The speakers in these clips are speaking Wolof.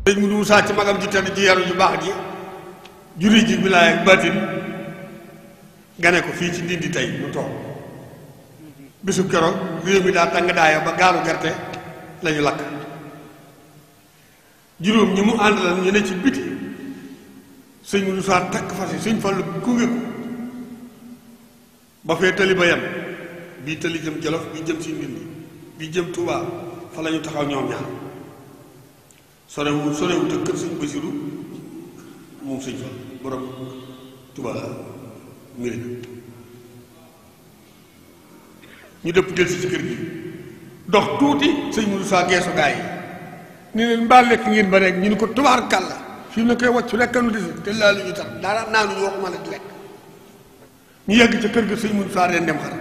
sëñ Mudu Musaa ci magam ji tedd ji yaru ju baax ji juri ji bilaay ak baatin gane ko fii ci Ndindi tey mu toog bisu keroog réew mi daa tàng daaya ba gaalu gerte lañu lakk juróom ñi mu àndalan ñu ne ci biti sëñ Mudu Musaa takk fas yi sëñ Fallu gunge ko ba fee tali ba yem bii tali jëm Jolof bii jëm si Ndindi bii jëm Tuubaa fa la ñu taxaw ñoom ñaar sorewu te kër sëñ Basiru moom sëñ Fall borom Tuubaa mbiri ñu dëpp del si ci kër gi dox tuuti sëñ Mudu Musaa geesu gaa yi ni leen mbaa lekk ngeen ba rek ñu ni ko tubaar kàlla fii mu ne koy wàccu lekkanu desi te laalu ñu tax dara naanuñu waxuma la di lekk ñu yegg ca kër ga sëñ Mudu Musaa ren dem xar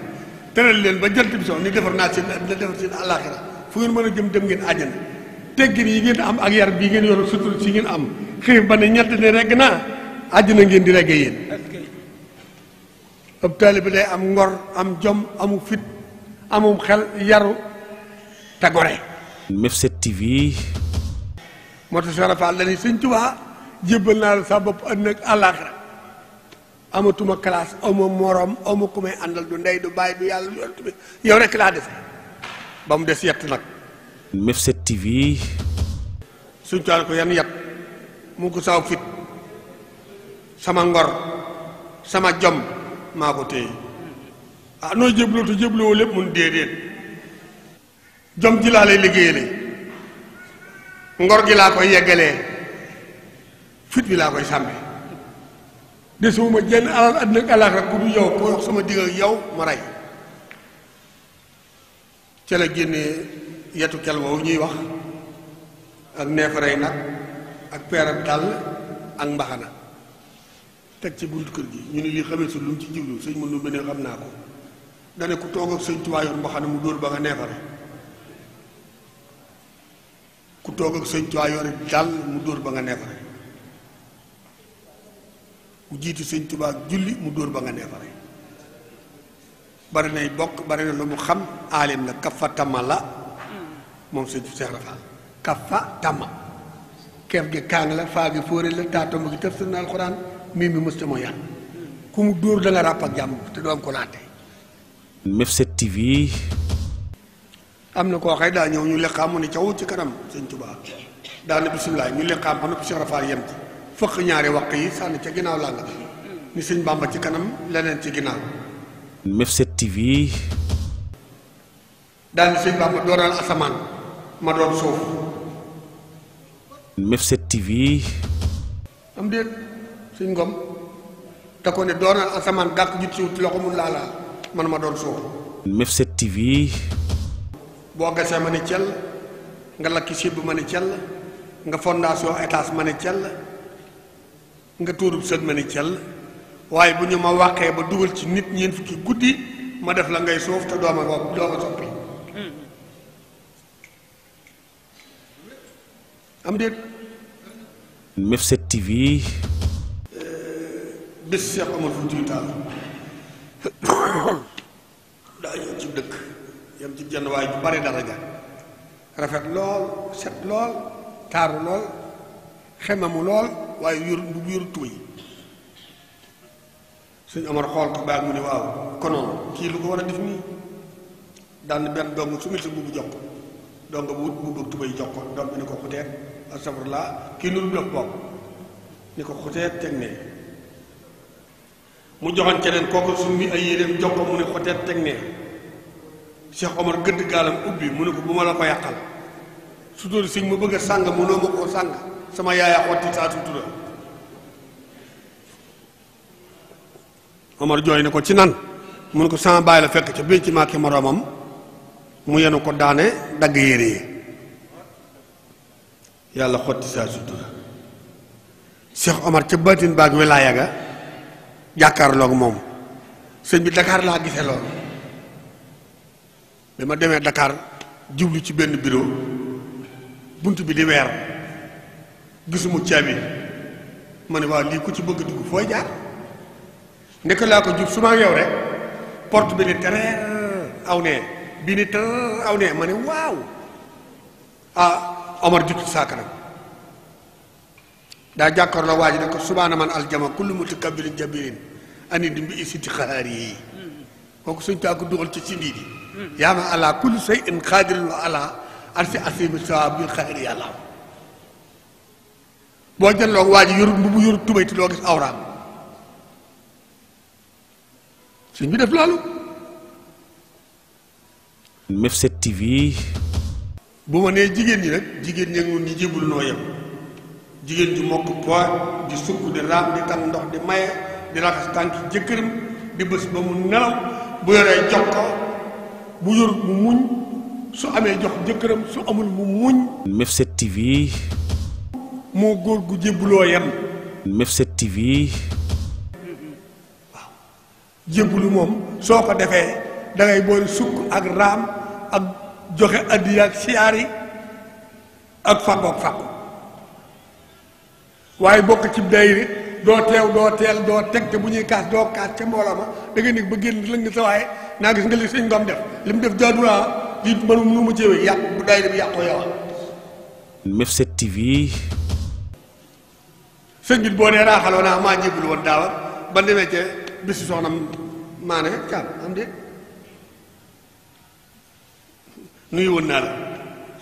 teral leen ba jant bi soo ni defar naa seen la defar seen àllaaxira fu ngeen mën a jëm dem ngeen àjjana teggin yi ngeen am ak yar bii ngeen yor sutur si ngeen am xiif ba ne ñett ne regg naa àjjana ngeen di regge yéen ab taalibe day am ngor am jom amu fit amum xel yaru te gore. Mef7 TV. moo tax Cheikh Rafal la ni sëñ Tuubaa jébbal naa la sa bopp àddina ak àllaaxira amatuma classe amu morom amu ku may àndal du ndey du bàyyi du yàlla du yonent bi yow rek laa def ba mu des yett nag. Mef7 TV. suñ Tuubaa ko yan yett mu ko saw fit sama ngor sama jom maa ko téye ah nooy jébloo te jébloo lépp mun déedéet jom ji laa lay liggéeyale ngor gi laa koy yeggalee fit bi laa koy sàmme desuma jenn alal àddina ak àllaaxira ku du yow ko wax sama digg ak yow ma rey ca la génnee yetu kel woowu ñuy wax ak neefarey nag ak peerab dàll ak mbaxana teg ci buntu kër gi ñu ne lii xamee su lu mu ci jiblu sëñ mën nu beneen xam naa ko dane ku toog ak sëñ Tuubaa yor mbaxana mu dóor ba nga neefare ku toog ak sëñ Tuubaa yor dàll mu dóor ba nga neefare ku jiiti sëñ Tuubaa julli mu dóor ba nga neefare bari nay bokk bari na lu mu xam aalim la kafa tama la moom sëñ Cheikh Rafal kafa tama keef gi kaang la faa gi fóore la taatomb gi tëf na alxuraan mii mi mës ta moo yàlla ku mu dóor da nga ràpp ak jàmm te doo am ko laate. Mef7 TV. am na koo xëy daa ñëw ñu leqaam mu ne caw ci kanam sëñ Tuubaa daana bisimilah ñu leqaam ba noppi Cheikh Rafal yem ci fëq ñaari waq yi sànni ca ginnaaw làng bi ni sëñ Bàmba ci kanam leneen ci ginnaaw. Mef7 TV. daal ni sëñ Bàmba doonal asamaan ma doon suuf. Mef7 TV. am déet sëñ Ngom te ko ne doonal asamaan gàkk jut siwut ci loxo mun laa laal man ma doon suuf. Mef7 TV. boo gasee ma ne cell nga lakki sibb ma ne cell nga fondation étage ma ne cell nga tuurub sët ma ne cell waaye bu ñu ma wàqee ba dugal ci nit ñeent fukki guddi ma def la ngay suuf te dooma soppi am déet. Mef7 TV. bis Cheikh Omar Foutiyou Tall daa ñëw ci dëkk yam ci jenn waaye ju bari daraja rafet lool set lool taaru lool xemamu lool waaye bu yuru tuuy suñ Omar xool ko baag mu ne waaw konoon kii lu ko war a def nii daan benn dong su mil sa mbubu jox ko dong bu wut mbubu tubay jox ko doom bi ni ko xuteet astafurlaa kii nuru dof bopp ni ko xuteet teg ne mu joxoon keneen kooku summi ay yéreem jox ko mu ne xoteet teg ne Cheikh Omar gëdd gaalam ubbi mu ne ko bu ma la ko yàqal sutura siñ ma bëgg a sàng mënoo ma koo sàng sama yaaya xotti saa sutura Omar jooy ne ko ci nan mu ne ko sama baay la fekk ca béy ci maaki moroomam mu yenu ko daane dagg yére yi yàlla xotti saa sutura Cheikh Omar ca baatin baag wilaaya ga jàkkaarloog moom sëñ bi Dakar laa gisee loolu bi ma demee Dakar jublu ci benn bureau bunt bi di weer gisuma caabi ma ne waaw lii ku ci bëgg dugg fooy jaar ndeke laa ko jub su ma yow rek porte bi ni tereer aw nee bi ni tereer aw nee ma ne waaw ah Omar jukki saa kanam daa jàkkaarloo waa ji ne ko subhaana man aljama kullu mutakabbirin jabirin ani di mbi isiti xahaar yi kooku suñ taa ko dugal ci sindi di yaa ma ala kulli shay'in qaadirin wa ala arsi asimi sawa bi xahaar yàlla boo jënloo waa ji yorut mbubu yorut tubayti loo gis awraam suñ bi def loolu Mifset TV. bu ma nee jigéen ñi nag jigéen ñi ngi ñi jébul noo yem jigéen ji mokk poids di sukk di raam di tàng ndox di maye di raxas tànki jëkkëram di bës ba mu nelaw bu yoree jox ko bu yorut mu muñ su amee jox jëkkëram su amul mu muñ. Mifset TV. moo góor gu jébbuloo yem. Mifset TV. waaw jébbulu moom soo ko defee da ngay boole sukk ak raam ak joxe addiya ak siyaar yi ak fàggoog fàggu waaye bokk ci dayri doo teew doo teel doo teg te bu ñuy kaas doo kaas ca mbooloo ma da nga nekk ba génn la nga sa waaye naa gis nga li sëñ Ngom def li mu def jaadulaa lii mënum nu mu céwee yàq bu dayri bi yàqoo yow Mifset TV. sëñ bi boo nee raaxaloo naa maa jébbul woon daawa ba demee ca bisu soxna maane caam am de nuyu woon naa la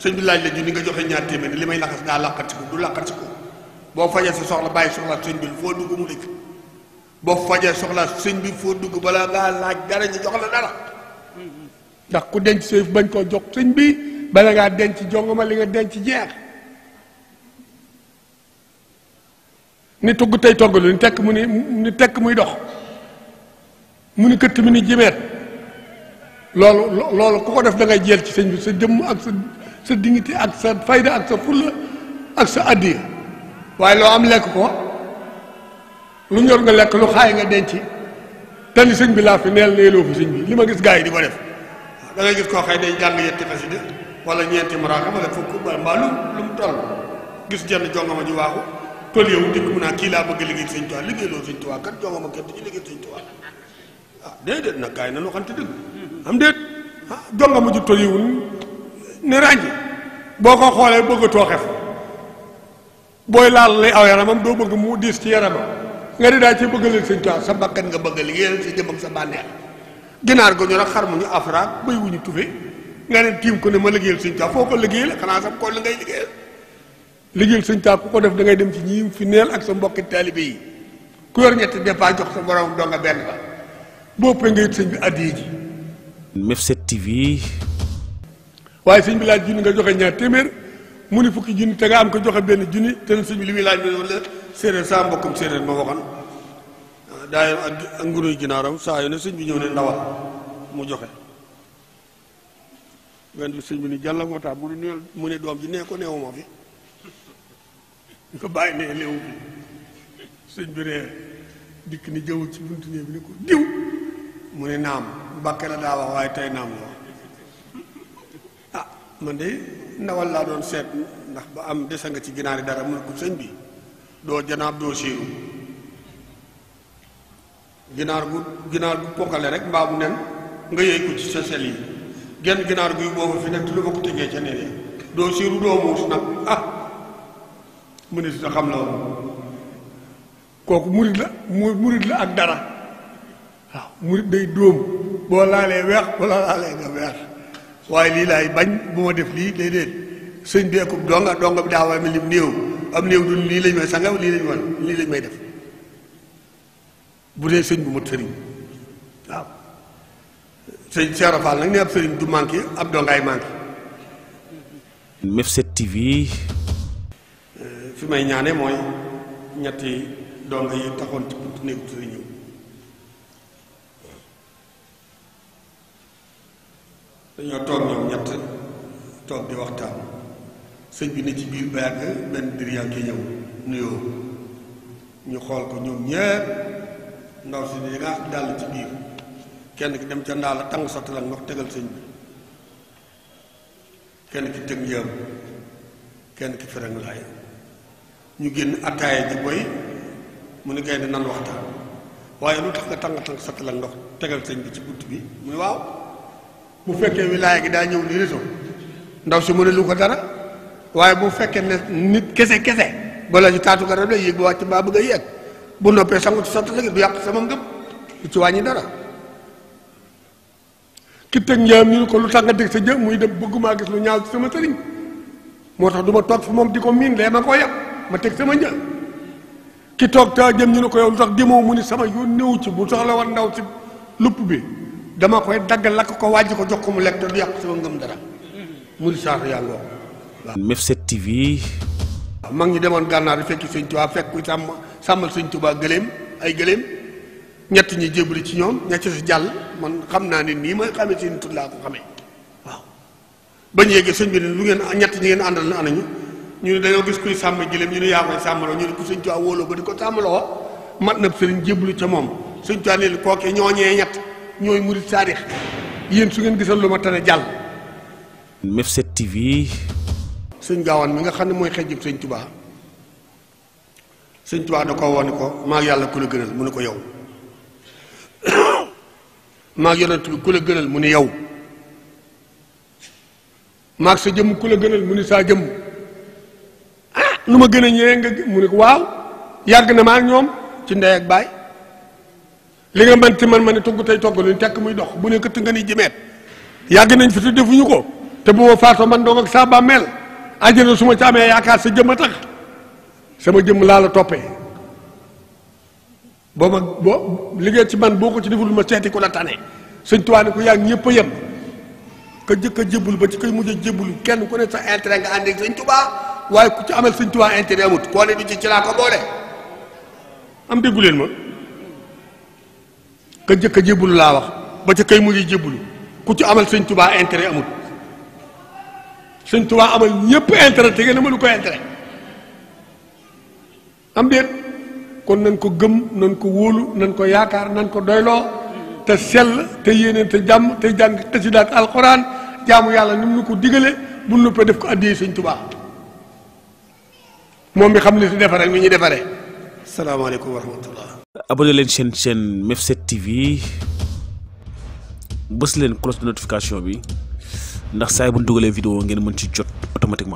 sëñ bi laaj la junni nga joxe ñaar téeméer li may laxas daa làqati ko du làqati ko boo fajee sa soxla bàyyi soxla sëñ bi foo dugg mu dëkk boo fajee soxla sëñ bi foo dugg balaa ngaa laaj dara ñu jox la dara ndax ku denc seef bañ koo jox sëñ bi bala ngaa denc jongoma li nga denc jeex ni tugg tey toggalu ni tekk mu ni tekk muy dox mu ni këtt mi ni jimeet loolu ku ko def da ngay jël ci sëñ bi sa jëmm ak sa dignité ak sa fayda ak sa fulla ak sa addiya waaye loo am lekk ko lu ñor nga lekk lu xaay nga denc te ni sëñ bi laa fi neel neeloo fi sëñ bi li ma gis gars yi di ko def da ngay gis koo xëy day jàng yetti xasida wala ñeenti maraaka wala fukk mbaa lu mu toll gis jenn jongama ji waaxu toll yow dikk mu naa kii laa bëgg liggéey sëñ Tuubaa liggéeyloo sëñ Tuubaa kat jongama kenn du ci liggéey sëñ Tuubaa ah déedéet nag gars yi nañu waxante dëgg am déet ah jongama ju toll yiwul ne ràññi boo ko xoolee bëgg a tooxef booy laal lay aw yaramam doo bëgg mu diis ci yaramam nga di daal ci bëgg leen sëñ Tuubaa sa bakkan nga bëgg liggéeyal sa jëm ak sa bànneex ginaar gu ñu rek xar mu ñu afraak bëy wu ñu tufe nga ne tiim ko ne ma liggéeyal sëñ Tuubaa foo ko liggéeyal xanaa sam ko la ngay liggéeyal liggéeyal sëñ Tuubaa ku ko def da ngay dem ci ñi fi neel ak sa mbokki taalibe yi ku yor ñetti dépense jox sa borom doo nga benn ba boo pee nga yit sëñ bi addiya ji Mifset TV. waaye sëñ bi laaj junni nga joxe ñaar téeméer mu ni fukki junni te nga am ko joxe benn junni te sëñ bi li muy laaj la séeréer saa mbokkum séeréer ma waxoon daay ak nguruy ginaaram saa yu ne sëñ bi ñëw ne ndawal mu joxe benn bi sëñ bi ni jàlla moo tax mu ne doom ji nee ko neewu ma fi ñu ko bàyyi nee neewu fi sëñ bi ree dikk ni jëwul ci buntu néeg bi ni ko diw mu ne naam Mbàkke la daa wax waaye tey naam la wax ah man de ndawal laa doon seet ndax ba am desa nga ci ginaar yi dara mu ne ko sëñ bi doo janaab doo siiru ginaar gu ponkale rek mbaa mu nen nga yëy ko ci sa sel yi genn ginaar guy boobu fi nekk lu ma ko tegee ca neen doo siiru doo muus nag ah mu ne si sa xam la woon kooku murit la ak dara waaw murit day dóom boo laalee weex boo laalee nga weex waaye lii laay bañ bu ma def lii déedéet sëñ bi ekub donga bi daa war a lim néew am néew du lii lañ may sangaw lii lañ may def bu dee sëñ bu mat sëriñ waaw sëñ Cheikh Fall nag ne ab sëriñ du manqué ab dongaay manqué Mifset TV. fi may ñaane mooy ñetti donga yi taxoon ci buntu néegu sëriñ ñëw dañoo toog ñoom ñett toog di waxtaan sëñ bi ne ci biir ba yàgg benn diriyaa ki ñëw nuyoo ñu xool ko ñoom ñépp ndaw si di nga dàll ci biir kenn ki dem ca ndaa la tàng sotti la ndox tegal sëñ bi kenn ki tëg njëm kenn ki fereng laay ñu génn attaaya ji boy mu ni gaynde nan waxtaan waaye lu tax nga tàng sotti la ndox tegal sëñ bi ci bunt bi mu ne waaw bu fekkee wilaaya gi daa ñëw ni réseau ndaw si mu ne lu ko dara waaye bu fekkee ne nit kese bala ci taatu garab la yéeg ba wàcc mbaa bëgg a yéeg bu noppee sangu ci sotti léegi du yàq sama ngëm du ci wàññi dara ki teg njaam ñu ne ko lu tax nga dégg sa jëm muy dem bëggumaa gis lu ñaaw ci sama sëriñ moo tax du ma toog fi moom di ko miin lee ma ko yàq ma teg sama njël ki toog ta jëm ñu ne ko yow lu tax demoo mu ni sama yoon néew ci bu soxla war ndaw ci lupp bi dama koy dagg lakk ko wàjj ko jox ko mu lekk te du yàq sama ngëm dara mu di saatu yaa ngoo waaw Mef7 TV. mag ñi demoon gànnaar yi fekki sëñ Tuubaa fekk ku sàmmal sëñ Tuubaa gëléem ay gëléem ñett ñi jébali ci ñoom ñett si jàll man xam naa ne nii may xamee seen tur laa ko xamee waaw bañ yeggee sëñ bi ne lu ngeen ñett ñi ngeen àndal na anañu ñu ne dañoo gis kuy sàmm gëléem ñu ne yaa koy sàmmaloo ñu ne ku sëñ Tuubaa wóoloo ba di ko sàmmaloo mat na sëriñ jébbalu ca moom sëñ Tuubaa ne kooke ñooñee ñett ñooy murit saadix yéen su ngeen gisal lu ma tane jàll Mef7 TV. sëñ gaawaan mi nga xam ne mooy xejjib sëñ Tuubaa sëñ Tuubaa da ko woon ko maa yàlla ku la gënal mu ne ko yow maag yonent bi ku la gënal mu ne yow maag sa jëmm ku la gënal mu ne saa jëmm ah nu ma gën a ñëwee nga mu ne ko waaw yàgg na maa ak ñoom ci ndey ak baay li nga mën ci man ma ne togg tey togg luñ tekk muy dox bu ne këtt nga ni jimeet yàgg nañ fi te defuñu ko te bu ma faatoo man doog ak saa bàmmeel àjjana su ma ci amee yaakaar sa jëmm a tax sama jëmm laa la toppee boo liggéey ci man boo ko ci deful ma seeti ko la tane sëñ Tuubaa ne ko yaa ngi ñëpp a yem ka jëkk a jébbul ba ci koy mujj a jébbul kenn ku ne sa intérêt nga ànd ak sëñ Tuubaa waaye ku ci amal sëñ Tuubaa intérêt amut koo ne du ci laa ko boole am déggu leen ma ka jëkk a jébbul laa wax ba ci koy mujj a jébbul ku ci amal sëñ Tuubaa intérêt amut sëñ Tuubaa amal ñëpp intérêt te ngeen amalu ko intérêt am déet kon nañ ko gëm nañ ko wóolu nañ ko yaakaar nañ ko doyloo te sell te yéene te jàmm te jàng xasida ak alxuraan jaamu yàlla ni mu nu ko digale bu noppee def ko addiyee sëñ Tuubaa moom mi xam li si defaree mi ñu defaree salaamaaleykum wa rahmatullah abonné leen chaîne Mef7 TV bës leen cloche de notification bi ndax saa yi bu ñu dugalee vidéo ngeen mën ci jot automatiquement